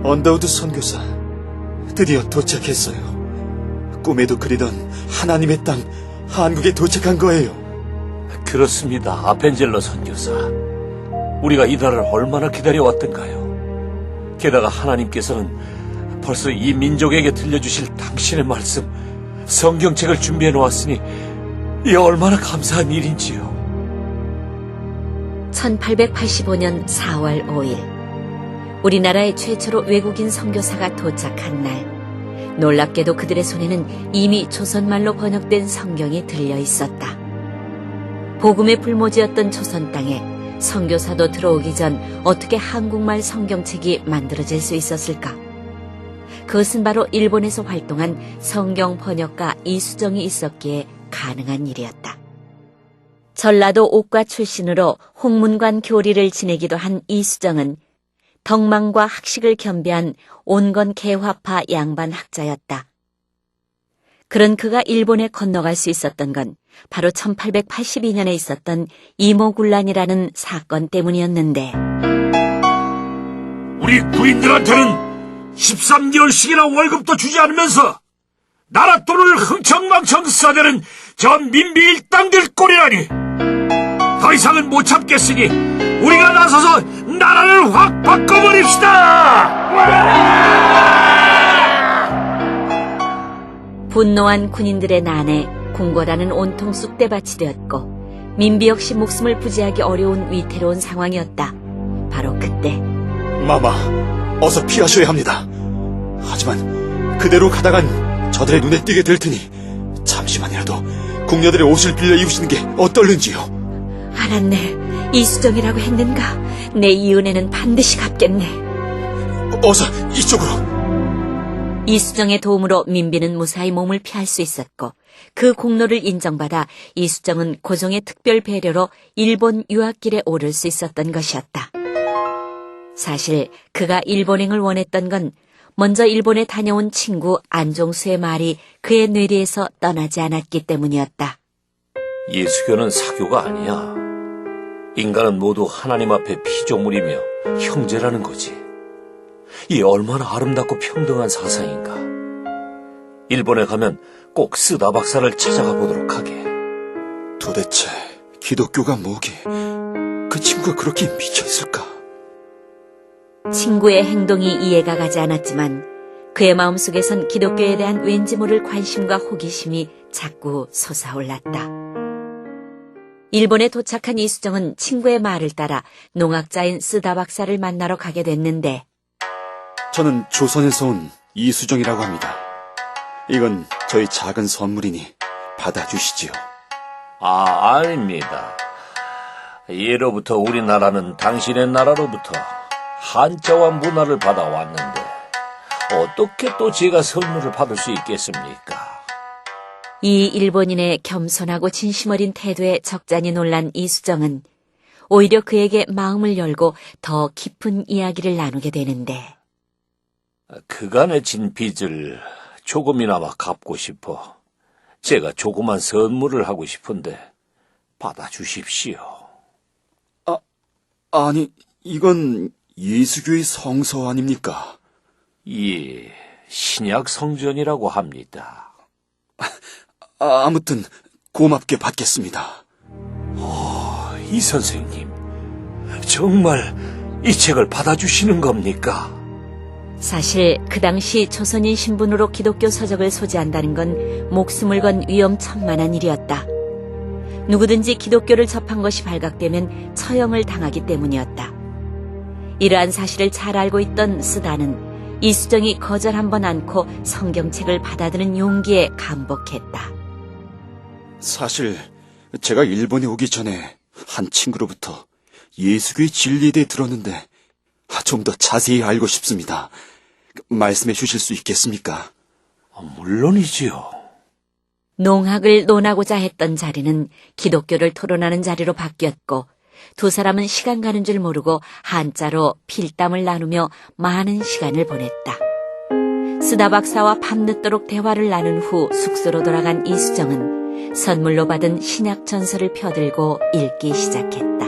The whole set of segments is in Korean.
언더우드 선교사, 드디어 도착했어요. 꿈에도 그리던 하나님의 땅, 한국에 도착한 거예요. 그렇습니다, 아펜젤러 선교사. 우리가 이날을 얼마나 기다려왔던가요. 게다가 하나님께서는 벌써 이 민족에게 들려주실 당신의 말씀, 성경책을 준비해 놓았으니 이 얼마나 감사한 일인지요. 1885년 4월 5일, 우리나라에 최초로 외국인 선교사가 도착한 날, 놀랍게도 그들의 손에는 이미 조선말로 번역된 성경이 들려 있었다. 복음의 불모지였던 조선 땅에 선교사도 들어오기 전 어떻게 한국말 성경책이 만들어질 수 있었을까? 그것은 바로 일본에서 활동한 성경 번역가 이수정이 있었기에 가능한 일이었다. 전라도 옥과 출신으로 홍문관 교리를 지내기도 한 이수정은 덕망과 학식을 겸비한 온건 개화파 양반 학자였다. 그런 그가 일본에 건너갈 수 있었던 건 바로 1882년에 있었던 이모군란이라는 사건 때문이었는데, 우리 구인들한테는 13개월씩이나 월급도 주지 않으면서 나라 돈을 흥청망청 써대는 저 민비 일당들 꼴이라니! 더 이상은 못 참겠으니 우리가 나서서 나라를 확 바꿔버립시다! 분노한 군인들의 난에 궁궐안은 온통 쑥대밭이 되었고 민비 역시 목숨을 부지하기 어려운 위태로운 상황이었다. 바로 그때 마마, 어서 피하셔야 합니다. 하지만 그대로 가다간 저들의 눈에 띄게 될 테니 잠시만이라도 궁녀들의 옷을 빌려 입으시는 게 어떨는지요. 알았네. 이수정이라고 했는가? 내 이 은혜는 반드시 갚겠네. 어서 이쪽으로. 이수정의 도움으로 민비는 무사히 몸을 피할 수 있었고, 그 공로를 인정받아 이수정은 고종의 특별 배려로 일본 유학길에 오를 수 있었던 것이었다. 사실 그가 일본행을 원했던 건 먼저 일본에 다녀온 친구 안종수의 말이 그의 뇌리에서 떠나지 않았기 때문이었다. 예수교는 사교가 아니야. 인간은 모두 하나님 앞에 피조물이며 형제라는 거지. 이 얼마나 아름답고 평등한 사상인가. 일본에 가면 꼭 쓰다 박사를 찾아가 보도록 하게. 도대체 기독교가 뭐기? 그 친구가 그렇게 미쳐있을까? 친구의 행동이 이해가 가지 않았지만 그의 마음속에선 기독교에 대한 왠지 모를 관심과 호기심이 자꾸 솟아올랐다. 일본에 도착한 이수정은 친구의 말을 따라 농학자인 쓰다 박사를 만나러 가게 됐는데, 저는 조선에서 온 이수정이라고 합니다. 이건 저희 작은 선물이니 받아주시지요. 아닙니다. 예로부터 우리나라는 당신의 나라로부터 한자와 문화를 받아왔는데 어떻게 또 제가 선물을 받을 수 있겠습니까? 이 일본인의 겸손하고 진심 어린 태도에 적잖이 놀란 이수정은 오히려 그에게 마음을 열고 더 깊은 이야기를 나누게 되는데, 그간의 진 빚을 조금이나마 갚고 싶어 제가 조그만 선물을 하고 싶은데 받아주십시오. 아니, 이건 예수교의 성서 아닙니까? 예, 신약 성전이라고 합니다. 아무튼 고맙게 받겠습니다. 이 선생님, 정말 이 책을 받아주시는 겁니까? 사실 그 당시 조선인 신분으로 기독교 서적을 소지한다는 건 목숨을 건 위험천만한 일이었다. 누구든지 기독교를 접한 것이 발각되면 처형을 당하기 때문이었다. 이러한 사실을 잘 알고 있던 쓰다는 이수정이 거절 한 번 않고 성경책을 받아드는 용기에 감복했다. 사실 제가 일본에 오기 전에 한 친구로부터 예수교의 진리에 대해 들었는데 좀 더 자세히 알고 싶습니다. 말씀해 주실 수 있겠습니까? 물론이지요. 농학을 논하고자 했던 자리는 기독교를 토론하는 자리로 바뀌었고, 두 사람은 시간 가는 줄 모르고 한자로 필담을 나누며 많은 시간을 보냈다. 쓰다 박사와 밤늦도록 대화를 나눈 후 숙소로 돌아간 이수정은 선물로 받은 신약 전서를 펴들고 읽기 시작했다.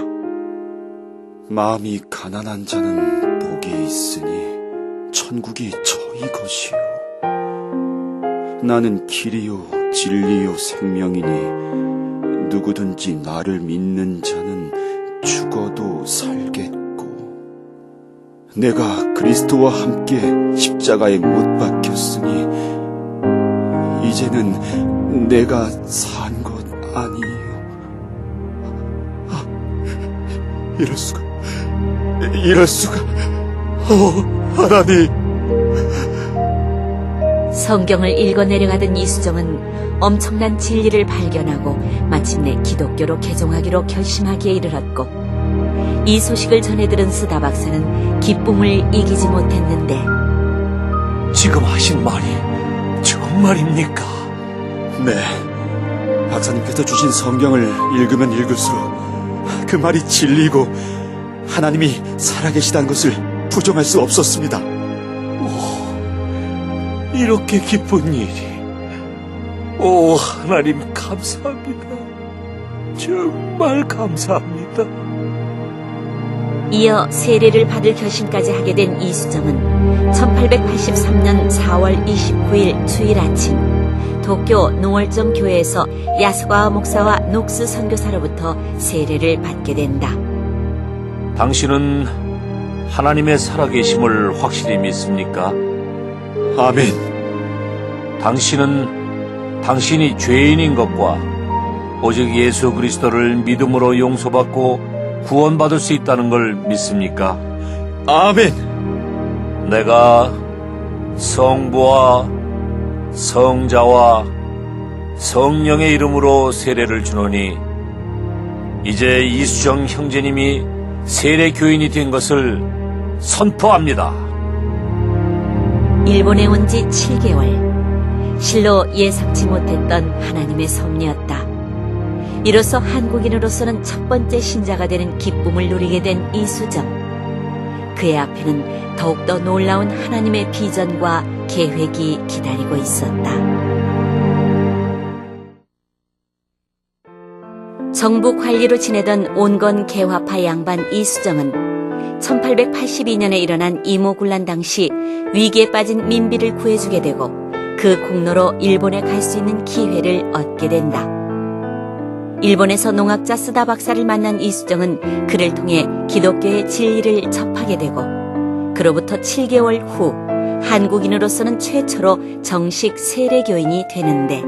마음이 가난한 자는 복이 있으니 천국이 저희 것이요. 나는 길이요 진리요 생명이니 누구든지 나를 믿는 자는 죽어도 살겠고 내가 그리스도와 함께 십자가에 못 박혔으니 이제는 내가 산 것 아니요. 이럴 수가. 하나님. 성경을 읽어 내려가던 이수정은 엄청난 진리를 발견하고 마침내 기독교로 개종하기로 결심하기에 이르렀고 이 소식을 전해 들은 스다 박사는 기쁨을 이기지 못했는데 지금 하신 말이 정말입니까? 네. 박사님께서 주신 성경을 읽으면 읽을수록 그 말이 진리이고 하나님이 살아계시다는 것을 부정할 수 없었습니다. 이렇게 기쁜 일이. 오, 하나님 감사합니다. 정말 감사합니다. 이어 세례를 받을 결심까지 하게 된 이수정은 1883년 4월 29일 주일 아침 도쿄 노월정 교회에서 야스가와 목사와 녹스 선교사로부터 세례를 받게 된다. 당신은 하나님의 살아계심을 확실히 믿습니까? 아멘. 당신은 당신이 죄인인 것과 오직 예수 그리스도를 믿음으로 용서받고 구원받을 수 있다는 걸 믿습니까? 아멘. 내가 성부와 성자와 성령의 이름으로 세례를 주노니 이제 이수정 형제님이 세례 교인이 된 것을 선포합니다. 일본에 온 지 7개월. 실로 예상치 못했던 하나님의 섭리였다. 이로써 한국인으로서는 첫 번째 신자가 되는 기쁨을 누리게 된 이수정. 그의 앞에는 더욱더 놀라운 하나님의 비전과 계획이 기다리고 있었다. 정부 관리로 지내던 온건 개화파 양반 이수정은 1882년에 일어난 이모군란 당시 위기에 빠진 민비를 구해주게 되고 그 공로로 일본에 갈 수 있는 기회를 얻게 된다. 일본에서 농학자 스다 박사를 만난 이수정은 그를 통해 기독교의 진리를 접하게 되고 그로부터 7개월 후 한국인으로서는 최초로 정식 세례교인이 되는데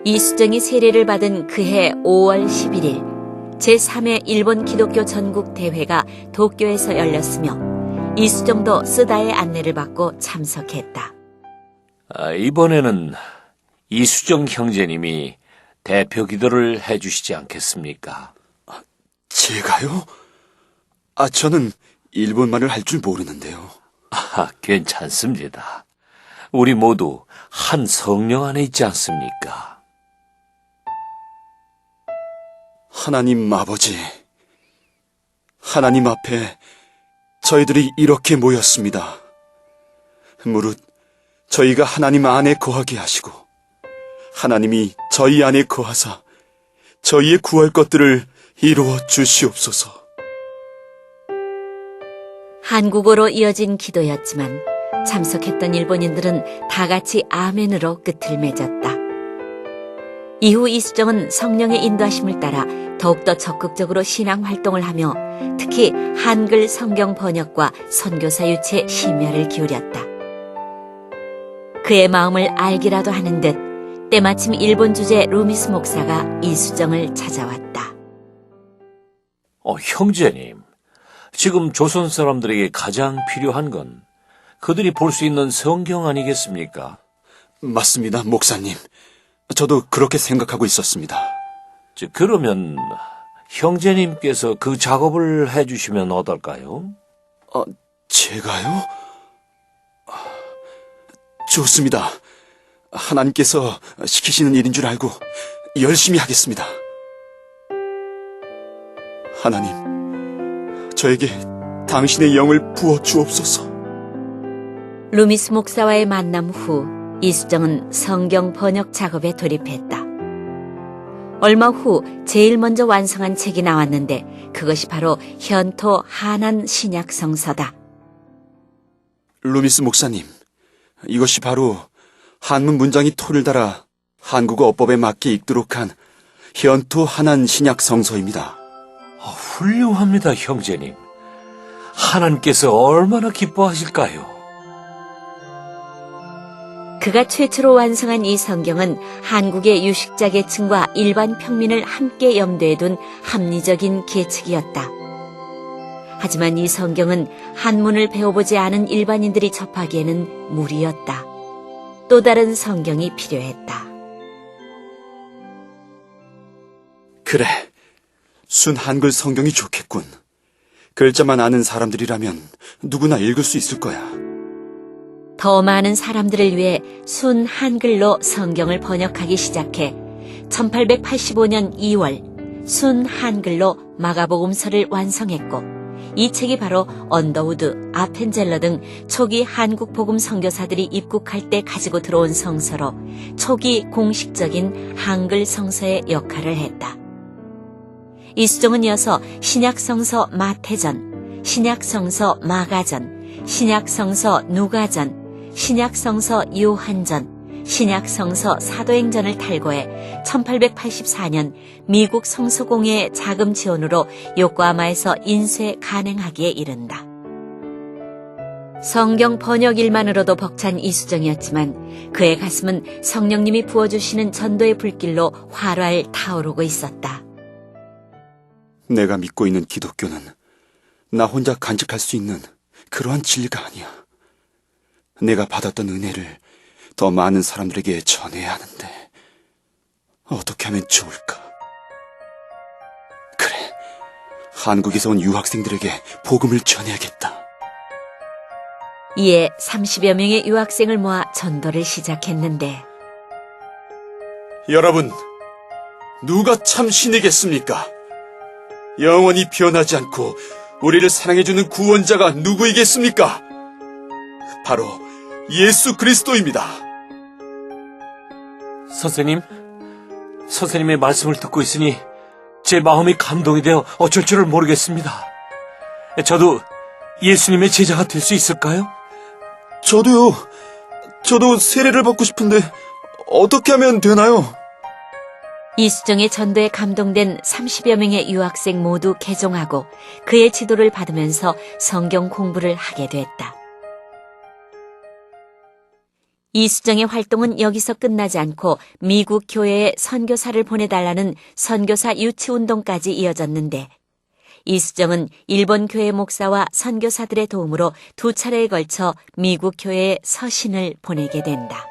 이수정이 세례를 받은 그해 5월 11일 제3회 일본 기독교 전국 대회가 도쿄에서 열렸으며 이수정도 스다의 안내를 받고 참석했다. 이번에는 이수정 형제님이 대표 기도를 해주시지 않겠습니까? 제가요? 저는 일본말을 할 줄 모르는데요. 괜찮습니다. 우리 모두 한 성령 안에 있지 않습니까? 하나님 아버지, 하나님 앞에 저희들이 이렇게 모였습니다. 무릇 저희가 하나님 안에 거하게 하시고 하나님이 저희 안에 거하사 저희의 구할 것들을 이루어 주시옵소서. 한국어로 이어진 기도였지만 참석했던 일본인들은 다 같이 아멘으로 끝을 맺었다. 이후 이수정은 성령의 인도하심을 따라 더욱더 적극적으로 신앙 활동을 하며 특히 한글 성경 번역과 선교사 유치에 심혈을 기울였다. 그의 마음을 알기라도 하는 듯 때마침 일본 주재 루미스 목사가 이수정을 찾아왔다. 형제님, 지금 조선 사람들에게 가장 필요한 건 그들이 볼 수 있는 성경 아니겠습니까? 맞습니다, 목사님. 저도 그렇게 생각하고 있었습니다. 그러면 형제님께서 그 작업을 해주시면 어떨까요? 제가요? 좋습니다. 하나님께서 시키시는 일인 줄 알고 열심히 하겠습니다. 하나님, 저에게 당신의 영을 부어 주옵소서. 루미스 목사와의 만남 후 이수정은 성경 번역 작업에 돌입했다. 얼마 후 제일 먼저 완성한 책이 나왔는데 그것이 바로 현토 한한 신약 성서다. 루미스 목사님, 이것이 바로 한문 문장이 토를 달아 한국어 어법에 맞게 읽도록 한 현토 한한 신약 성서입니다. 훌륭합니다, 형제님. 하나님께서 얼마나 기뻐하실까요? 그가 최초로 완성한 이 성경은 한국의 유식자 계층과 일반 평민을 함께 염두에 둔 합리적인 계책이었다. 하지만 이 성경은 한문을 배워보지 않은 일반인들이 접하기에는 무리였다. 또 다른 성경이 필요했다. 그래, 순 한글 성경이 좋겠군. 글자만 아는 사람들이라면 누구나 읽을 수 있을 거야. 더 많은 사람들을 위해 순 한글로 성경을 번역하기 시작해 1885년 2월 순 한글로 마가복음서를 완성했고 이 책이 바로 언더우드, 아펜젤러 등 초기 한국 복음 선교사들이 입국할 때 가지고 들어온 성서로 초기 공식적인 한글 성서의 역할을 했다. 이수정은 이어서 신약성서 마태전, 신약성서 마가전, 신약성서 누가전, 신약성서 요한전, 신약성서 사도행전을 탈고해 1884년 미국 성서공회의 자금 지원으로 요코하마에서 인쇄 간행하기에 이른다. 성경 번역 일만으로도 벅찬 이수정이었지만 그의 가슴은 성령님이 부어주시는 전도의 불길로 활활 타오르고 있었다. 내가 믿고 있는 기독교는 나 혼자 간직할 수 있는 그러한 진리가 아니야. 내가 받았던 은혜를 더 많은 사람들에게 전해야 하는데 어떻게 하면 좋을까? 그래, 한국에서 온 유학생들에게 복음을 전해야겠다. 이에 30여 명의 유학생을 모아 전도를 시작했는데 여러분, 누가 참 신이겠습니까? 영원히 변하지 않고 우리를 사랑해주는 구원자가 누구이겠습니까? 바로 예수 그리스도입니다. 선생님의 말씀을 듣고 있으니 제 마음이 감동이 되어 어쩔 줄을 모르겠습니다. 저도 예수님의 제자가 될 수 있을까요? 저도 세례를 받고 싶은데 어떻게 하면 되나요? 이수정의 전도에 감동된 30여 명의 유학생 모두 개종하고 그의 지도를 받으면서 성경 공부를 하게 됐다. 이수정의 활동은 여기서 끝나지 않고 미국 교회에 선교사를 보내달라는 선교사 유치운동까지 이어졌는데 이수정은 일본 교회 목사와 선교사들의 도움으로 2차례에 걸쳐 미국 교회에 서신을 보내게 된다.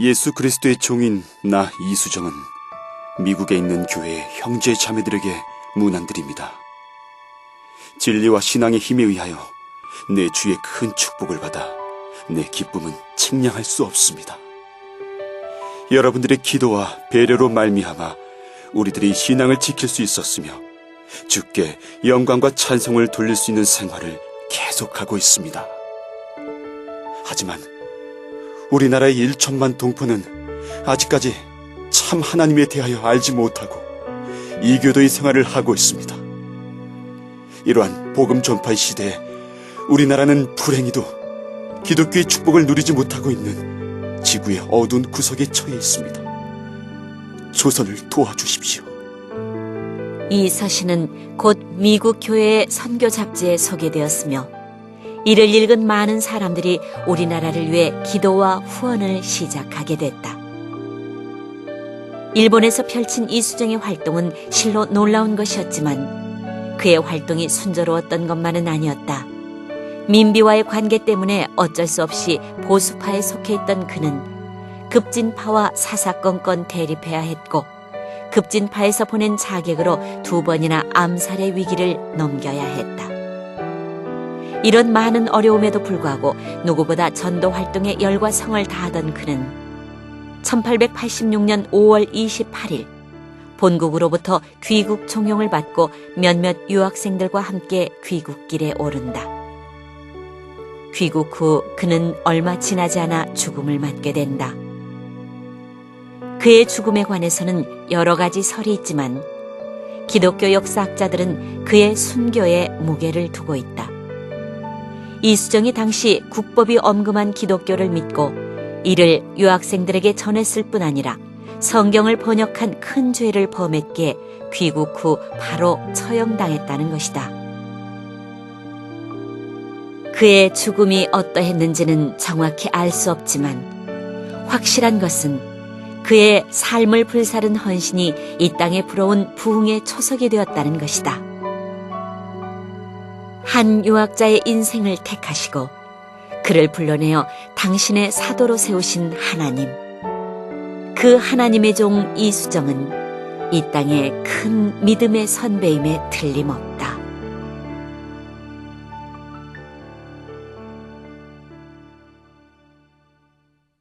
예수 그리스도의 종인 나 이수정은 미국에 있는 교회의 형제 자매들에게 문안드립니다. 진리와 신앙의 힘에 의하여 내 주의 큰 축복을 받아 내 기쁨은 측량할 수 없습니다. 여러분들의 기도와 배려로 말미암아 우리들이 신앙을 지킬 수 있었으며 주께 영광과 찬송을 돌릴 수 있는 생활을 계속하고 있습니다. 하지만 우리나라의 1천만 동포는 아직까지 참 하나님에 대하여 알지 못하고 이교도의 생활을 하고 있습니다. 이러한 복음 전파의 시대에 우리나라는 불행히도 기독교의 축복을 누리지 못하고 있는 지구의 어두운 구석에 처해 있습니다. 조선을 도와주십시오. 이 서신은 곧 미국 교회의 선교 잡지에 소개되었으며 이를 읽은 많은 사람들이 우리나라를 위해 기도와 후원을 시작하게 됐다. 일본에서 펼친 이수정의 활동은 실로 놀라운 것이었지만 그의 활동이 순조로웠던 것만은 아니었다. 민비와의 관계 때문에 어쩔 수 없이 보수파에 속해 있던 그는 급진파와 사사건건 대립해야 했고 급진파에서 보낸 자객으로 2번이나 암살의 위기를 넘겨야 했다. 이런 많은 어려움에도 불구하고 누구보다 전도 활동에 열과 성을 다하던 그는 1886년 5월 28일 본국으로부터 귀국 종용을 받고 몇몇 유학생들과 함께 귀국길에 오른다. 귀국 후 그는 얼마 지나지 않아 죽음을 맞게 된다. 그의 죽음에 관해서는 여러 가지 설이 있지만 기독교 역사학자들은 그의 순교에 무게를 두고 있다. 이수정이 당시 국법이 엄금한 기독교를 믿고 이를 유학생들에게 전했을 뿐 아니라 성경을 번역한 큰 죄를 범했기에 귀국 후 바로 처형당했다는 것이다. 그의 죽음이 어떠했는지는 정확히 알 수 없지만 확실한 것은 그의 삶을 불사른 헌신이 이 땅에 불어온 부흥의 초석이 되었다는 것이다. 한 유학자의 인생을 택하시고 그를 불러내어 당신의 사도로 세우신 하나님. 그 하나님의 종 이수정은 이 땅의 큰 믿음의 선배임에 틀림없다.